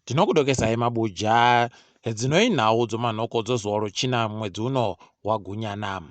Tinokudokesai MaBuja Hedzinoyi nhau dzomanhoko dzozuva ruchina mwedzi uno waGunyana.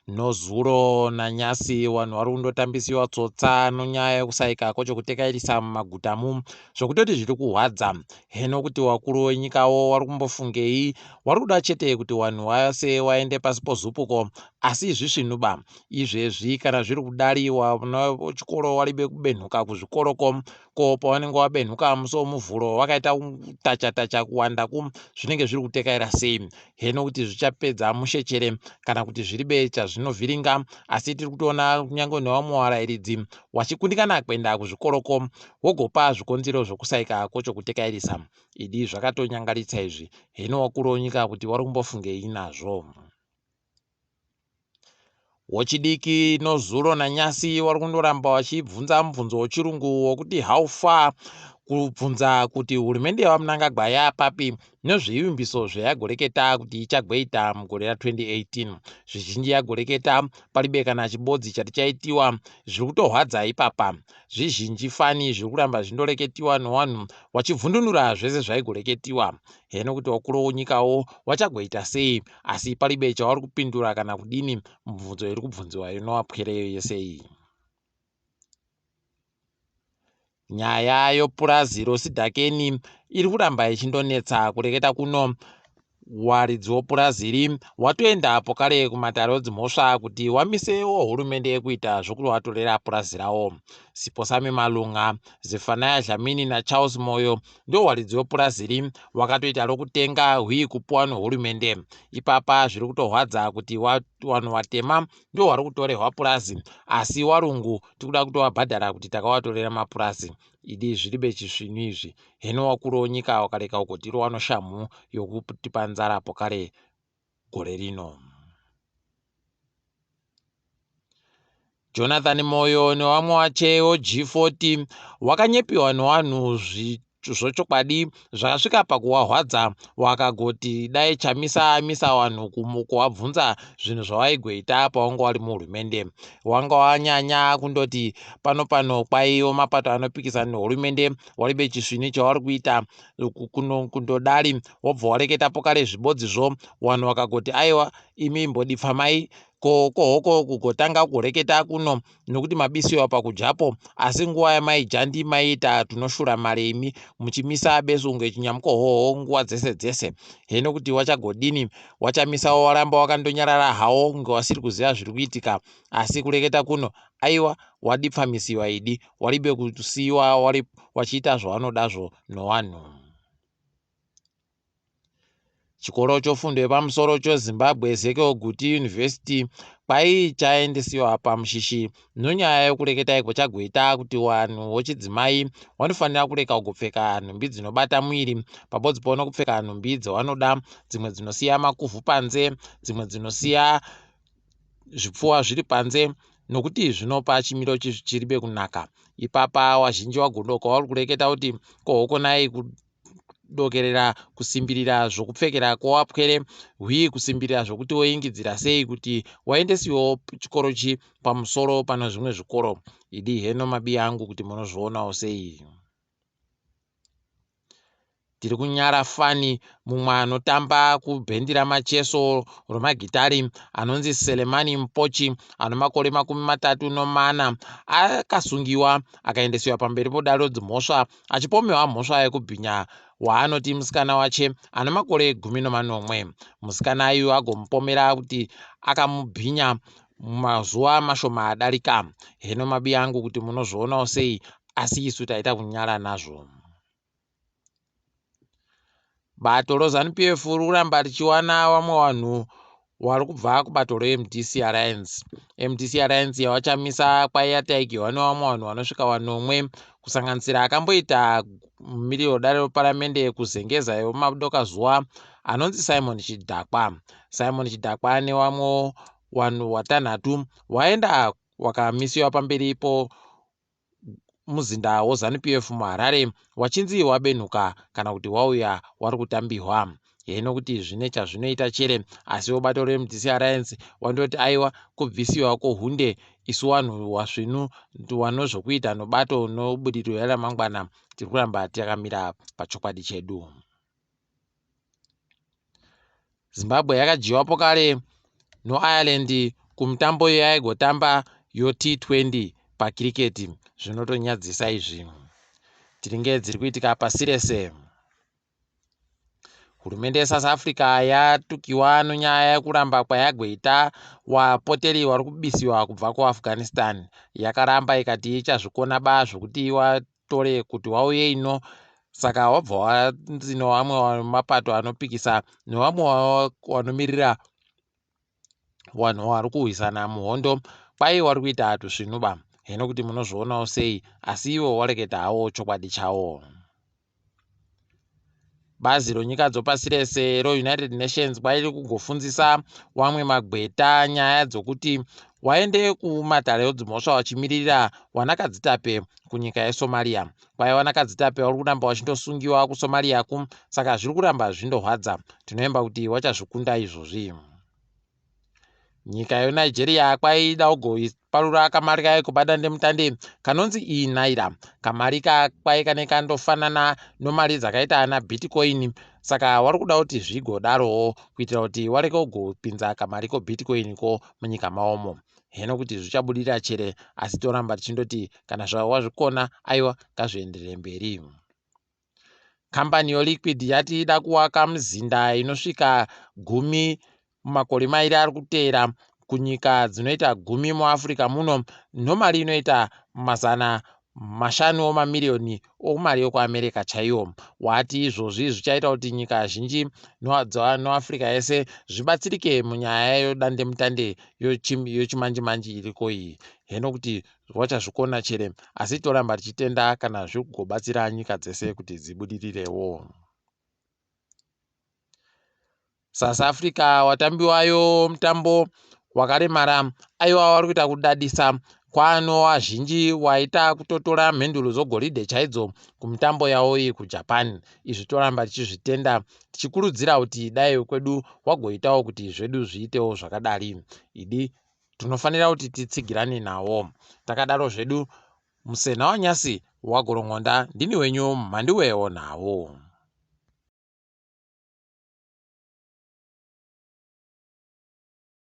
Nozuro nanyasi vanhu vari kundotambisiwa tsotsa nonyaya yekusaika kwechokutekairisa mumagutamu zvokutoti zviri kuhwadza. Heno kuti wakuru wenyikawo vari kumbofungei, vari kuda chete kuti vanhu vase vaende pasi pozupuko, asi izvisvinuba izvezvi kana zviri kudariwa vana vechikoro varibe kubenhuka kuzvikoroko, ko pavanenge vabenhuka muso muvhuro vakaita tacha kuwandaku zvinenge zviri kutekaira sei. Heno kuti zvichapedza mushechere kana kuti zviribe chazvinovhiringa, asi tiri kutoona kunyange nevamwe varairidzi vachikundikana kuenda kuzvikoroko wogopa zvikonzero zvokusaika kwechokutekairisa. Idi zvakatonyangaritsa izvi. Heno wakuru wenyika kuti vari kumbofungei nazvo. Wochidiki nozuro nanyasi vari kundoramba vachibvunza mubvunzo wechirungu wokuti how far, kubvunza kuti hurumende yaMnangagwa yapapi nezvivimbiso zvayagoreketa kuti ichagoita mugore ra2018. Zvizhinji yagoreketa paribe kana chibodzi chati chaitiwa zviri kutohwadza ipapa. Zvizhinji fani zviri kuramba zvindoreketiwa nowanhu vachivhundunura zvese zvaigoreketiwa. Heno kuti wakuru wenyikawo vachagoita sei, asi paribe chavari kupindura kana kudini mubvunzo iri kubvunziwa inovapwereyo yese iyi. Nyaya yopurazi rosidhakeni iri kuramba ichindonetsa kureketa kuno. Waridzi wopurazi iri watoenda pokare kumatare dzimhosva kuti wamisewo hurumende yekuita zvokuti watorera purazi rawo. Sipo Malunga, Zefanaya Dlamini naCharles Moyo ndio waridzi wopurazi iri wakatoita rokutenga hwii kupuwa nehurumende. Ipapa zviri kutohwadza kuti vanhu vatema ndio vari kutorerwa purazi, asi warungu tikuda kutovabhadhara kuti takawatorera mapurazi. Idi zviribe chisvinu izvi. Heno wakuru wenyika wakareka ugotirwa noshamhu yokutipa nzara pokare gore rino. Jonathan Moyo nevamwe vache G40 wakanyepiwa nevanhu zvochokwadi zvakasvika pakuwahwadza, wakagoti dai chamisa vanhu kuvabvunza zvinhu zvavaigoita pavanga vari muhurumende. Wanga wanyanya kundoti pano kwaiwo mapato anopikisana nehurumende waribe chisvini chavari kuita kundodari wobva wareketa pokare zvibodzizvo, vanhu vakagoti aiwa imi mbodipfamai hoko kugotanga kureketa kuno nokuti mabisiwa pakujapo, asi nguva yamaijandi maiita tunoshura mari imi muchimisa besungu yechinyamukohoho nguva dzese. Heno kuti wachagodini, wachamisawo waramba wakandonyarara hawo ngewasiri kuziva zviri kuitika, asi kureketa kuno aiwa wadipfamisiwa idi, waribe kusiyiwa wari wachiita zvavanodazvo nowanhu. Chikoro chofundo yepamusoro choZimbabwe Zekeoguti University kwai chaendesiwa pamushishi nonyaya yokureketa iko chagoita kuti vanhu vechidzimai vanofanira kureka kugopfeka nhumbi dzinobata mwiri, pabodzi paona kupfeka nhumbi dzavanoda, dzimwe dzinosiya makuvhu panze, dzimwe dzinosiya zvipfuwa zviri panze, nokuti zvinopa chimiro chiribe kunaka. Ipapa wazhinji wagondoka vari kureketa kuti kohokonai dokerera kusimbirira zvokupfekera kwawapwere hwii kusimbirira zvokuti woingidzira sei kuti waendesiwo chikoro chi pamusoro pano zvimwe zvikoro. Idi heno mabi angu kuti munozvionawo sei. Tiri kunyara fani mumwe anotamba kubhendi ramacheso romagitari anonzi Selemani Mpochi ano makore 34 akasungiwa akaendesiwa pamberi podare dzimhosva achipomewa mhosva yekubhinya waanoti musikana wache ana makore 11. Musikana ayu agomupomera kuti akamubhinya mazuva mashoma adarika. Heno mabi angu kuti munozvionawo sei, asi isu taita kunyara nazvo. Bato roZANU-PF riri kuramba richiwana vamwe vanhu vari kubva kubato reMDC Alliance. MDC Alliance yavachamisa kwaiyataigirwa nevamwe vanhu vanosvika 1 kusanganisira akamboita mumiriro dare reparamende kuzengeza yemadoka zuva anonzi Simon Chidhakwa. Simon Chidhakwa nevamwe vanhu 6 waenda wakamisiwa pamberi muzinda woZANU-PF muHarare wachinzi wabenhuka kana kuti wauya wari kutambihwa. Heno kuti zvine chazvinoita chere, asi bato reMDC Alliance wandoti aiwa kubvisiwa kohunde isu wanhu wasvinu wanozvokuita nobato nobudiriro yaramangwana tiri kuramba takamira pachokwadi chedu. Zimbabwe yakajiwapo kare noIreland kumutambo yaigotamba yoT20 pakiriketi. Zvinotonyadzisa izvi. Tiringe dziri kuitika pasi rese. Hurumende yeSouth Africa yatukiwa nonyaya yekuramba kwayagoita wapoteri wari kubisiwa kubva kuAfghanistan. Yakaramba ikati ichazvikona ba zvokuti watore kuti wauye ino. Saka wabva wanzi nevamwe wamapato anopikisa nevamwe wanomirira vanhu vari kuhwisana muhondo kwai wari kuita hatusvinuba. Heno kuti munozvionawo sei, asi ivo wareketa hawo chokwadi chawo. Bazi ronyika dzopasi rese roUnited Nations kwairi kugofundzisa wamwe magweta nyaya dzokuti waende kumatare edzimhosva wachimiririra wanakadzitape kunyika yeSomalia. Kwai wanakadzitape vari kuramba wachindosungiwa kuSomalia ku, saka zviri kuramba zvindohwadza. Tinoemba kuti wachazvikunda izvozvi. Nyika yeNigeria kwaida kugoparura kamari kayo kupadandemutande kanonzi naira. Kamari kwai kanenge kandofanana nomari dzakaita naBitcoin. Saka wari kuda kuti zvigodarowo kuitira kuti wareke kugopinza kamari koBitcoin ko munyika maomo. Heno kuti zvichabudira chere, asi toramba tichindoti kana zvawazvikona aiwa ngazvienderere mberi. Kambani yoLiquid yati ida kuwaka mizinda inosvika 10 mumakore mairi ari kuteera kunyika dzinoita 10 muAfrica muno nomari inoita $500 mamirioni omari yekuAmerica chaiwo. Wati izvozvi zvichaita kuti nyika zhinji noAfrica yese zvibatsirike munyaya yodandemutande yochimanjimanji iriko iyi. Heno kuti wachazvikona chere, asi toramba tichitenda kana zviri kugobatsira nyika dzese kuti dzibudirirewo. South Africa watambiwayo mutambo wakaremara, aiwa wari kuita kudadisa kwano wazhinji waita kutotora mhenduro dzogoridhe chaidzo kumutambo yawo iyi kuJapan. Izvi toramba tichizvitenda tichikurudzira kuti dai kwedu wagoitawo kuti zvedu zviitewo zvakadari. Idi tunofanira kuti titsigirane nawo. Takadaro zvedu, musenha wanyasi wagorongonda, ndini wenyu MaNhanduwe WeNhau.